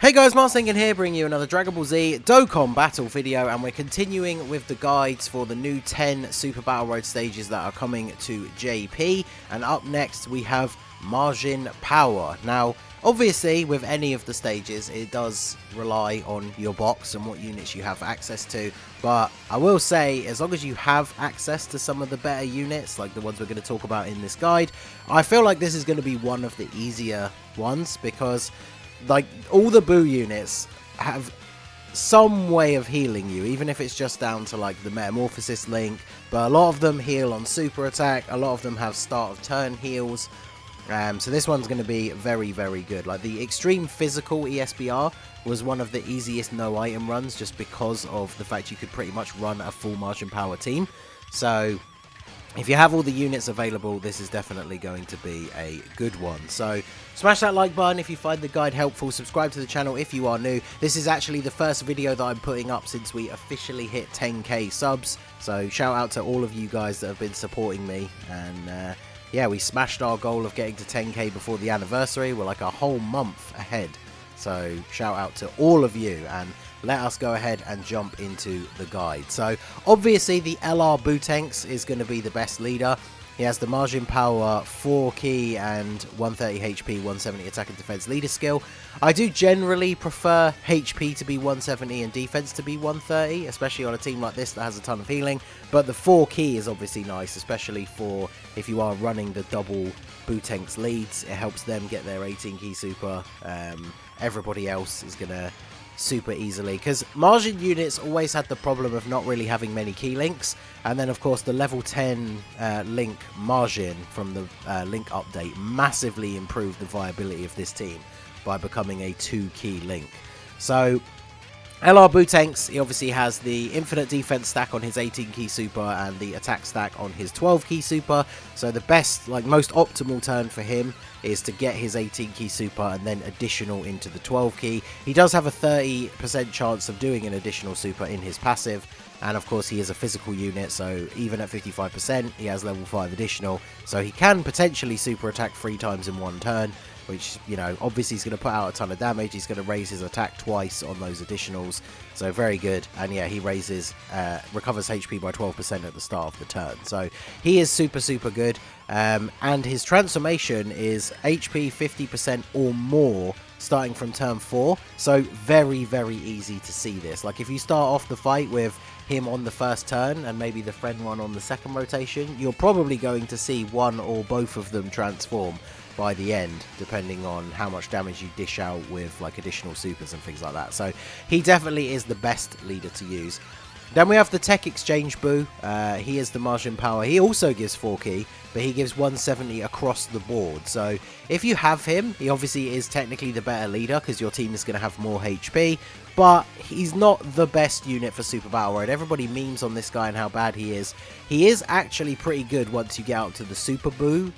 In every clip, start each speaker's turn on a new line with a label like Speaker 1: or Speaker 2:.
Speaker 1: Hey guys, Marsinkin here, bringing you another Dragon Ball Z Dokkan battle video, and we're continuing with the guides for the new 10 Super Battle Road stages that are coming to JP, and up next we have MAJIN Power. Now, obviously, with any of the stages, it does rely on your box and what units you have access to, but I will say, as long as you have access to some of the better units, like the ones we're going to talk about in this guide, I feel like this is going to be one of the easier ones, because like all the Boo units have some way of healing you, even if it's just down to like the Metamorphosis link, but a lot of them heal on super attack, a lot of them have start of turn heals, so this one's going to be very, very good. Like the Extreme Physical ESBR was one of the easiest no item runs, just because of the fact you could pretty much run a full MAJIN Power team. So if you have all the units available, this is definitely going to be a good one. So smash that like button if you find the guide helpful. Subscribe to the channel if you are new. This is actually the first video that I'm putting up since we officially hit 10k subs. So shout out to all of you guys that have been supporting me. And yeah, we smashed our goal of getting to 10k before the anniversary. We're like a whole month ahead. So shout out to all of you, and let us go ahead and jump into the guide. So obviously the LR Bootanks is going to be the best leader. He has the MAJIN Power 4 key and 130 HP, 170 attack and defense leader skill. I do generally prefer HP to be 170 and defense to be 130, especially on a team like this that has a ton of healing. But the 4 key is obviously nice, especially for if you are running the double Bootanks leads. It helps them get their 18 key super. Everybody else is going to super easily, because MAJIN units always had the problem of not really having many key links, and then of course the level 10 link MAJIN from the link update massively improved the viability of this team by becoming a 2 key link. So LR Bootanks, he obviously has the infinite defense stack on his 18 key super and the attack stack on his 12 key super. So the best, like most optimal turn for him is to get his 18 key super and then additional into the 12 key. He does have a 30% chance of doing an additional super in his passive. And of course he is a physical unit, so even at 55% he has level 5 additional. So he can potentially super attack 3 times in one turn, which, you know, obviously he's going to put out a ton of damage. He's going to raise his attack twice on those additionals, so very good. And yeah, he raises, recovers HP by 12% at the start of the turn, so he is super, super good. And his transformation is HP 50% or more starting from turn 4, so very, very easy to see this. Like if you start off the fight with him on the first turn and maybe the friend one on the second rotation, you're probably going to see one or both of them transform by the end, depending on how much damage you dish out with like additional supers and things like that. So he definitely is the best leader to use. Then we have the Tech Exchange Boo. He is the MAJIN Power. He also gives 4 key, but he gives 170 across the board. So if you have him, he obviously is technically the better leader, because your team is going to have more HP, but he's not the best unit for Super Battle Road. Everybody memes on this guy and how bad he is. He is actually pretty good once you get out to the Super Boo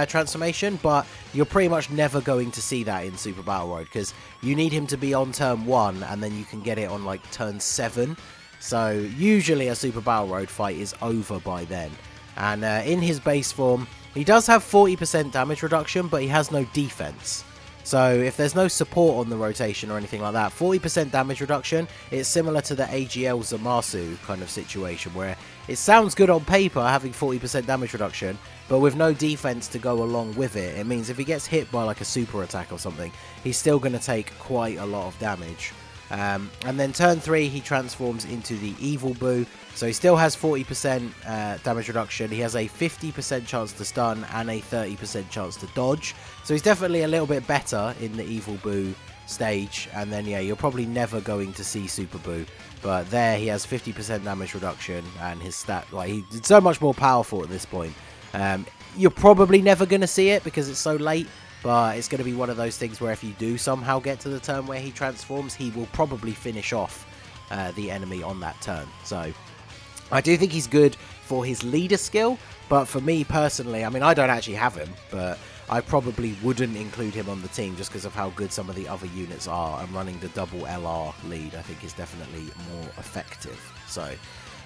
Speaker 1: transformation, but you're pretty much never going to see that in Super Battle Road, because you need him to be on turn 1 and then you can get it on like turn 7. So usually a Super Battle Road fight is over by then. And in his base form, he does have 40% damage reduction, but he has no defense. So if there's no support on the rotation or anything like that, 40% damage reduction, it's similar to the AGL Zamasu kind of situation, where it sounds good on paper having 40% damage reduction, but with no defense to go along with it, it means if he gets hit by like a super attack or something, he's still going to take quite a lot of damage. And then turn 3 he transforms into the Evil Boo, so he still has 40% damage reduction. He has a 50% chance to stun and a 30% chance to dodge, so he's definitely a little bit better in the Evil Boo stage. And then yeah, you're probably never going to see Super Boo, but there he has 50% damage reduction, and his stat, like, he's so much more powerful at this point. You're probably never going to see it because it's so late, but it's going to be one of those things where if you do somehow get to the turn where he transforms, he will probably finish off the enemy on that turn. So I do think he's good for his leader skill, but for me personally, I mean, I don't actually have him, but I probably wouldn't include him on the team just because of how good some of the other units are, and running the double LR lead I think is definitely more effective. So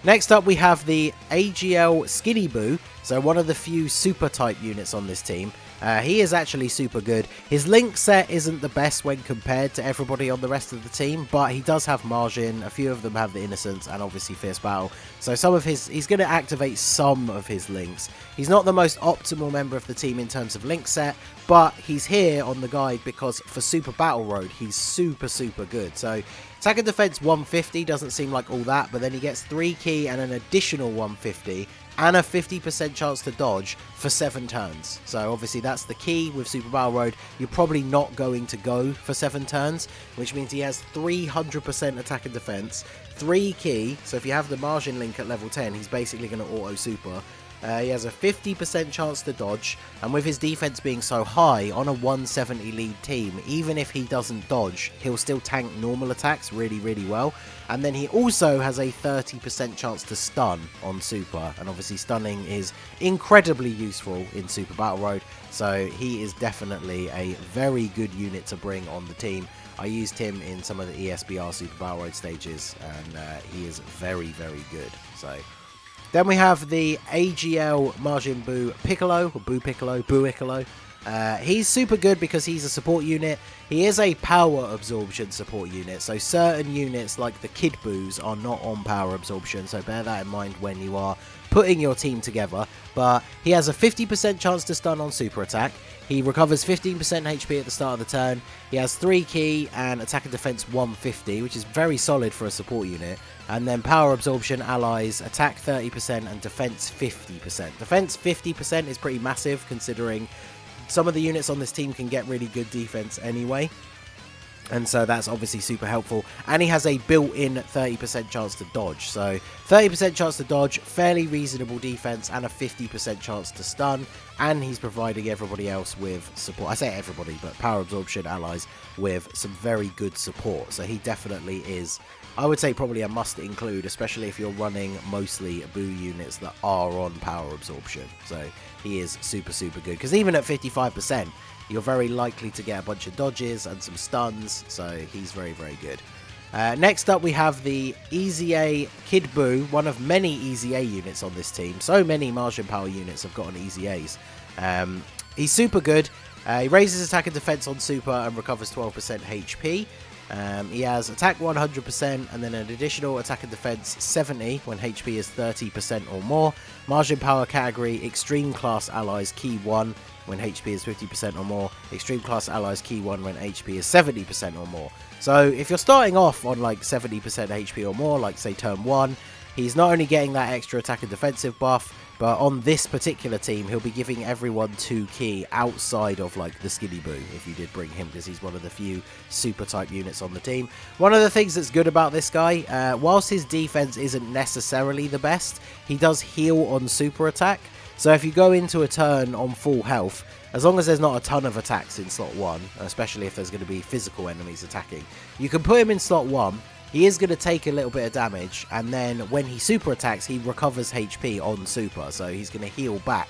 Speaker 1: next up we have the AGL Skinny Boo, so one of the few super type units on this team. He is actually super good. His link set isn't the best when compared to everybody on the rest of the team, but he does have Margin, a few of them have the Innocence, and obviously Fierce Battle. So some of his, he's going to activate some of his links. He's not the most optimal member of the team in terms of link set, but he's here on the guide because for Super Battle Road, he's super good. So attack and defense 150 doesn't seem like all that, but then he gets 3 key and an additional 150 and a 50% chance to dodge for 7 turns. So obviously that's the key with Super Battle Road. You're probably not going to go for 7 turns, which means he has 300% attack and defense, 3 key. So if you have the Margin link at level 10, he's basically going to auto super. He has a 50% chance to dodge, and with his defense being so high on a 170 lead team, even if he doesn't dodge, he'll still tank normal attacks really well. And then he also has a 30% chance to stun on Super, and obviously stunning is incredibly useful in Super Battle Road, so he is definitely a very good unit to bring on the team. I used him in some of the ESBR Super Battle Road stages, and he is very good. So then we have the AGL Majin Boo Piccolo, or Boo Piccolo, Boo Piccolo. He's super good because he's a support unit. He is a power absorption support unit, so certain units like the Kidboos are not on power absorption, so bear that in mind when you are putting your team together. But he has a 50% chance to stun on super attack. He recovers 15% HP at the start of the turn. He has 3 key and attack and defense 150, which is very solid for a support unit. And then power absorption allies attack 30% and defense 50%. Defense 50% is pretty massive considering some of the units on this team can get really good defense anyway. And so that's obviously super helpful. And he has a built-in 30% chance to dodge. So 30% chance to dodge, fairly reasonable defense, and a 50% chance to stun. And he's providing everybody else with support. I say everybody, but power absorption allies with some very good support. So he definitely is, I would say, probably a must include, especially if you're running mostly Boo units that are on power absorption. So he is super good, because even at 55%, you're very likely to get a bunch of dodges and some stuns, so he's very good. Next up we have the EZA Kidboo, one of many EZA units on this team. So many Margin Power units have gotten EZAs. He's super good. He raises attack and defense on super and recovers 12% HP. He has attack 100% and then an additional attack and defense 70 when HP is 30% or more. Margin Power category, extreme class allies key 1 when HP is 50% or more. Extreme class allies key 1 when HP is 70% or more. So if you're starting off on like 70% HP or more, like say turn 1, he's not only getting that extra attack and defensive buff, but on this particular team, he'll be giving everyone 2 key outside of like the Skinny Boo, if you did bring him, because he's one of the few super type units on the team. One of the things that's good about this guy, whilst his defense isn't necessarily the best, he does heal on super attack. So if you go into a turn on full health, as long as there's not a ton of attacks in slot 1, especially if there's going to be physical enemies attacking, you can put him in slot 1. He is going to take a little bit of damage, and then when he super attacks, he recovers HP on super, so he's going to heal back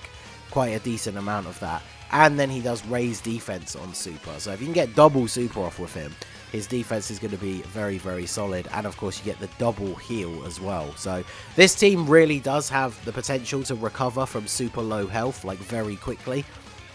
Speaker 1: quite a decent amount of that. And then he does raise defense on super, so if you can get double super off with him, his defense is going to be very solid, and of course you get the double heal as well. So this team really does have the potential to recover from super low health like very quickly.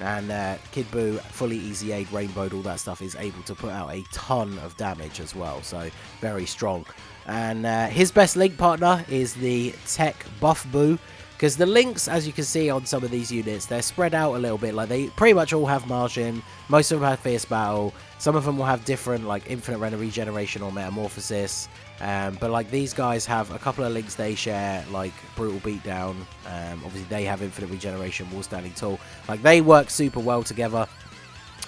Speaker 1: And Kidboo, fully EZA'd, rainbowed, all that stuff, is able to put out a ton of damage as well. So very strong. And his best link partner is the Tech Buff Boo, because the links, as you can see on some of these units, they're spread out a little bit. Like they pretty much all have Margin, most of them have Fierce Battle, some of them will have different like Infinite Regeneration or Metamorphosis. But like these guys have a couple of links they share, like Brutal Beatdown. Obviously they have Infinite Regeneration, Wall Standing Tall. Like they work super well together.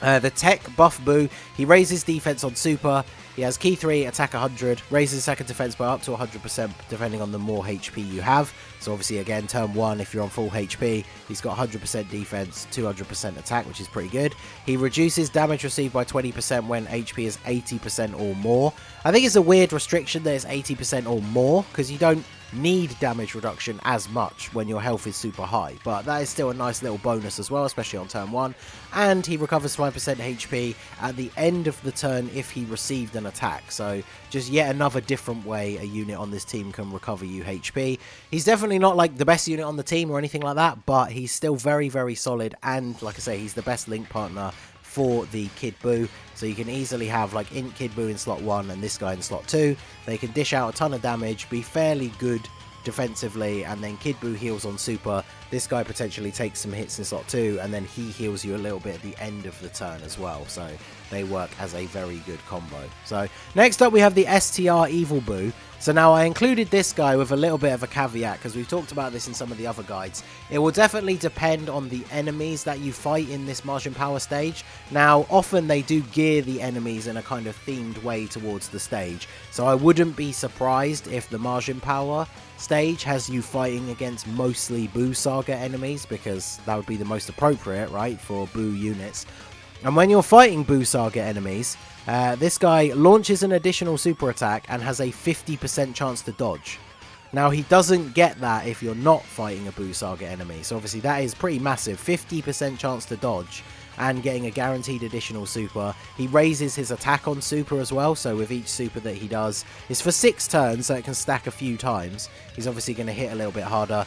Speaker 1: The Tech Buff Boo, he raises defense on super. He has key 3, attack 100, raises attack and defense by up to 100% depending on the more HP you have. So obviously again, turn 1, if you're on full HP, he's got 100% defense, 200% attack, which is pretty good. He reduces damage received by 20% when HP is 80% or more. I think it's a weird restriction that it's 80% or more, because you don't need damage reduction as much when your health is super high, but that is still a nice little bonus as well, especially on turn 1. And he recovers 5% HP at the end of the turn if he received an attack, so just yet another different way a unit on this team can recover you HP. He's definitely not like the best unit on the team or anything like that, but he's still very, very solid, and like I say, he's the best link partner for the Kidboo, so you can easily have like Int Kidboo in slot 1 and this guy in slot 2. They can dish out a ton of damage, be fairly good defensively, and then Kidboo heals on super. This guy potentially takes some hits in slot 2, and then he heals you a little bit at the end of the turn as well, so they work as a very good combo. So next up we have the STR Evil Boo. So now I included this guy with a little bit of a caveat because we've talked about this in some of the other guides. It will definitely depend on the enemies that you fight in this Majin Power stage. Now often they do gear the enemies in a kind of themed way towards the stage, so I wouldn't be surprised if the Majin Power stage has you fighting against mostly Boo Saga enemies, because that would be the most appropriate, right, for Boo units. And when you're fighting Boo Saga enemies, this guy launches an additional super attack and has a 50% chance to dodge. Now he doesn't get that if you're not fighting a Boo Saga enemy, so obviously that is pretty massive, 50% chance to dodge and getting a guaranteed additional super. He raises his attack on super as well, so with each super that he does, it's for 6 turns, so it can stack a few times. He's obviously going to hit a little bit harder.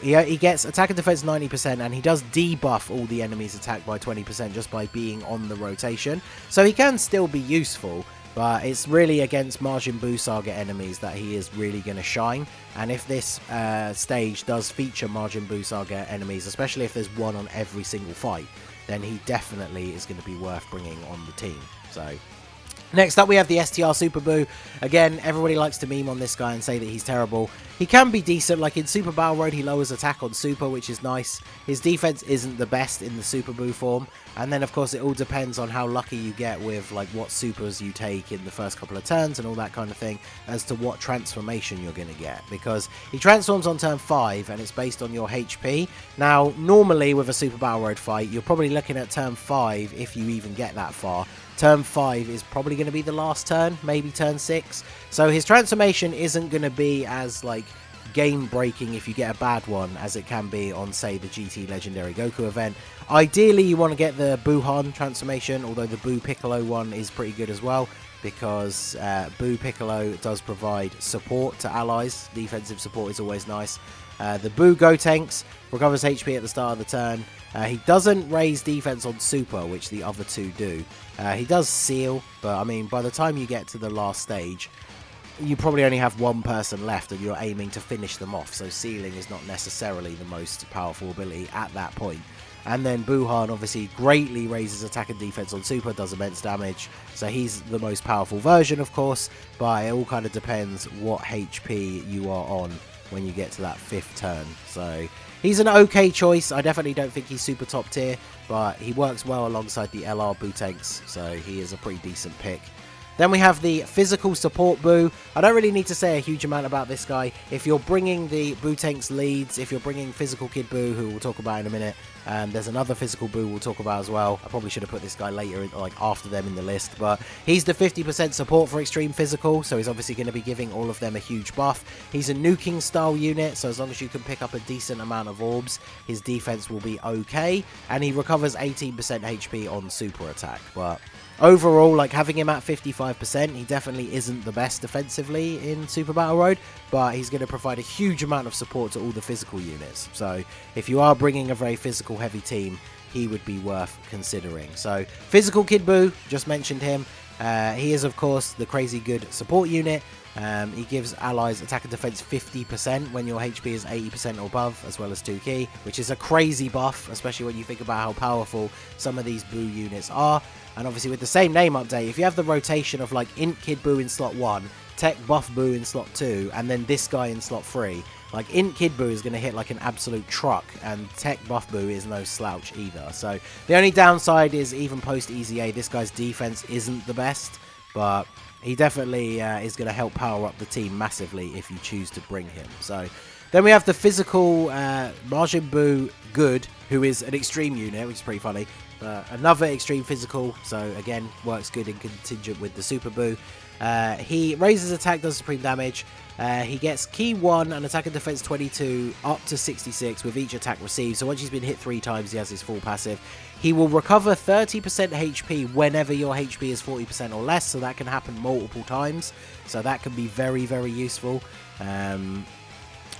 Speaker 1: He gets attack and defense 90%, and he does debuff all the enemies' attack by 20% just by being on the rotation, so he can still be useful. But it's really against Majin Buu Saga enemies that he is really going to shine. And if this stage does feature Majin Buu Saga enemies, especially if there's one on every single fight, then he definitely is going to be worth bringing on the team. So next up we have the STR Super Boo. Again, everybody likes to meme on this guy and say that he's terrible. He can be decent, like in Super Battle Road he lowers attack on super, which is nice. His defense isn't the best in the Super Boo form, and then of course it all depends on how lucky you get with like what supers you take in the first couple of turns and all that kind of thing as to what transformation you're going to get, because he transforms on turn 5 and it's based on your HP. Now normally with a Super Battle Road fight you're probably looking at turn 5 if you even get that far. Turn 5 is probably going to be the last turn, maybe turn 6. So his transformation isn't going to be as like game breaking if you get a bad one as it can be on, say, the GT Legendary Goku event. Ideally you want to get the Buhan transformation, although the Boo Piccolo one is pretty good as well, because Boo Piccolo does provide support to allies. Defensive support is always nice. The Boo Gotenks recovers HP at the start of the turn. He doesn't raise defense on super, which the other two do. He does seal, but I mean, by the time you get to the last stage, you probably only have one person left and you're aiming to finish them off, so sealing is not necessarily the most powerful ability at that point. And then Buhan obviously greatly raises attack and defense on super, does immense damage, so he's the most powerful version of course, but it all kind of depends what HP you are on when you get to that 5th turn. So he's an okay choice. I definitely don't think he's super top tier, but he works well alongside the LR Boo tanks, so he is a pretty decent pick. Then we have the Physical Support Boo. I don't really need to say a huge amount about this guy. If you're bringing the Boo Tanks leads, if you're bringing Physical Kidboo, who we'll talk about in a minute, there's another Physical Boo we'll talk about as well. I probably should have put this guy later, like after them in the list, but he's the 50% support for Extreme Physical, so he's obviously going to be giving all of them a huge buff. He's a nuking style unit, so as long as you can pick up a decent amount of orbs, his defense will be okay, and he recovers 18% HP on super attack, but overall, like having him at 55%, he definitely isn't the best defensively in Super Battle Road, but he's going to provide a huge amount of support to all the physical units. So if you are bringing a very physical heavy team, he would be worth considering. So Physical Kidboo, just mentioned him. He is of course the crazy good support unit. He gives allies attack and defense 50% when your HP is 80% or above, as well as 2 ki, which is a crazy buff, especially when you think about how powerful some of these Boo units are. And obviously with the same name update, if you have the rotation of like Int Kidboo in slot 1, Tech Buff Boo in slot 2, and then this guy in slot 3, like Int Kidboo is going to hit like an absolute truck, and Tech Buff Boo is no slouch either. So the only downside is even post EZA, this guy's defense isn't the best, but he definitely is going to help power up the team massively if you choose to bring him. So then we have the Physical Majin Buu Good, who is an extreme unit, which is pretty funny. another extreme physical, so again, works good in contingent with the Super Boo. He raises attack, does supreme damage. He gets key 1 and attack and defense 22 up to 66 with each attack received. So once he's been hit 3 times, he has his full passive. He will recover 30% HP whenever your HP is 40% or less, so that can happen multiple times. So that can be very, very useful.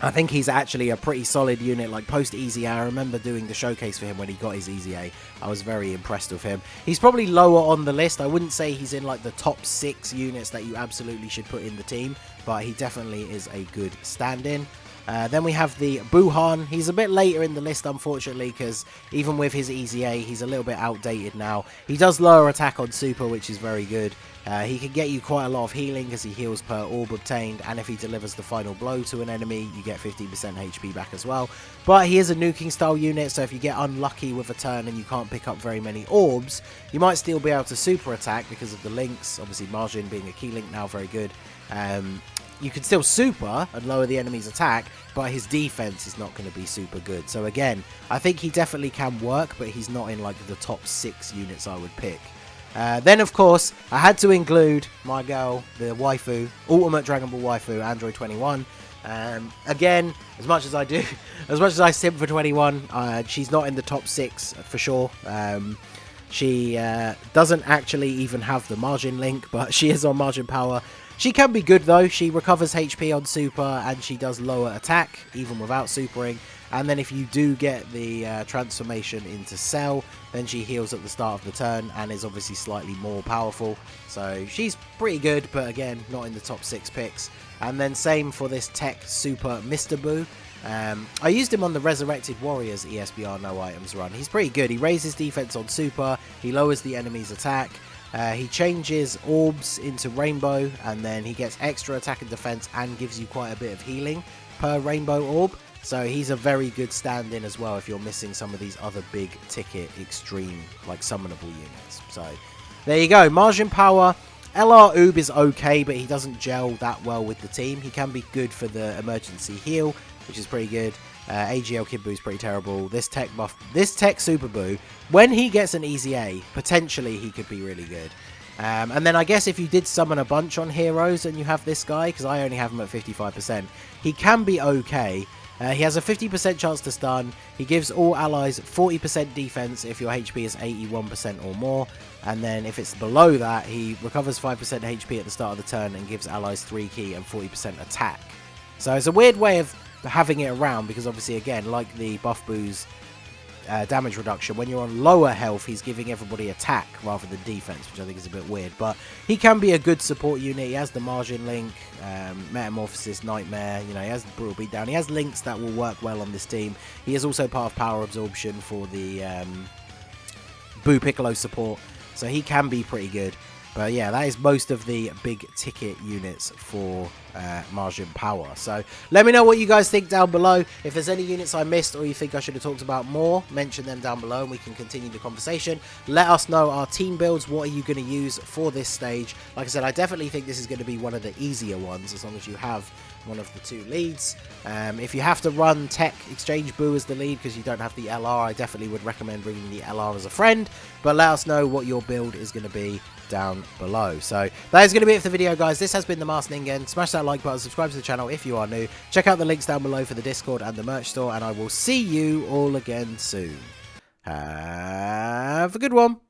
Speaker 1: I think he's actually a pretty solid unit, like post Easy A. I remember doing the showcase for him when he got his Easy A. I was very impressed with him. He's probably lower on the list. I wouldn't say he's in like the top 6 units that you absolutely should put in the team, but he definitely is a good stand-in. Then we have the Buhan. He's a bit later in the list, unfortunately, because even with his Easy A, he's a little bit outdated now. He does lower attack on Super, which is very good. He can get you quite a lot of healing because he heals per orb obtained, and if he delivers the final blow to an enemy, you get 15% HP back as well. But he is a nuking style unit, so if you get unlucky with a turn and you can't pick up very many orbs, you might still be able to super attack because of the links. Obviously, Majin being a key link now, very good. You can still super and lower the enemy's attack, but his defense is not going to be super good. So again, I think he definitely can work, but he's not in like the top 6 units I would pick. Then, of course, I had to include my girl, the waifu, Ultimate Dragon Ball waifu, Android 21. Again, as much as I simp for 21, she's not in the top 6 for sure. She doesn't actually even have the Majin link, but she is on Majin power. She can be good though. She recovers HP on super and she does lower attack even without supering. And then if you do get the transformation into Cell, then she heals at the start of the turn and is obviously slightly more powerful. So she's pretty good, but again, not in the top 6 picks. And then same for this Tech Super Mr. Boo. I used him on the Resurrected Warriors ESBR No Items run. He's pretty good. He raises defense on super, he lowers the enemy's attack. He changes orbs into rainbow, and then he gets extra attack and defense and gives you quite a bit of healing per rainbow orb. So he's a very good stand-in as well if you're missing some of these other big ticket extreme like summonable units. So there you go. Majin power. LR Oob is okay, but he doesn't gel that well with the team. He can be good for the emergency heal, which is pretty good. AGL Kidboo is pretty terrible. This Tech Super Boo, when he gets an Easy A, potentially he could be really good. And then I guess if you did summon a bunch on heroes and you have this guy, because I only have him at 55%, he can be okay. He has a 50% chance to stun. He gives all allies 40% defense if your HP is 81% or more. And then if it's below that, he recovers 5% HP at the start of the turn and gives allies 3 key and 40% attack. So it's a weird way of having it around because obviously, again, like the Buff Boo's damage reduction, when you're on lower health, he's giving everybody attack rather than defense, which I think is a bit weird. But he can be a good support unit. He has the Majin link, Metamorphosis, Nightmare, you know, he has the Brutal Beatdown. He has links that will work well on this team. He is also part of Power Absorption for the Boo Piccolo support, so he can be pretty good. But yeah, that is most of the big ticket units for Majin power. So let me know what you guys think down below. If there's any units I missed or you think I should have talked about more, mention them down below and we can continue the conversation. Let us know our team builds. What are you going to use for this stage? Like I said, I definitely think this is going to be one of the easier ones as long as you have one of the 2 leads. If you have to run Tech Exchange Boo as the lead because you don't have the LR, I definitely would recommend bringing the LR as a friend. But let us know what your build is going to be down below. So that is going to be it for the video, guys. This has been the Masked Ningen. Smash that like button, subscribe to the channel if you are new. Check out the links down below for the Discord and the merch store, and I will see you all again soon. Have a good one.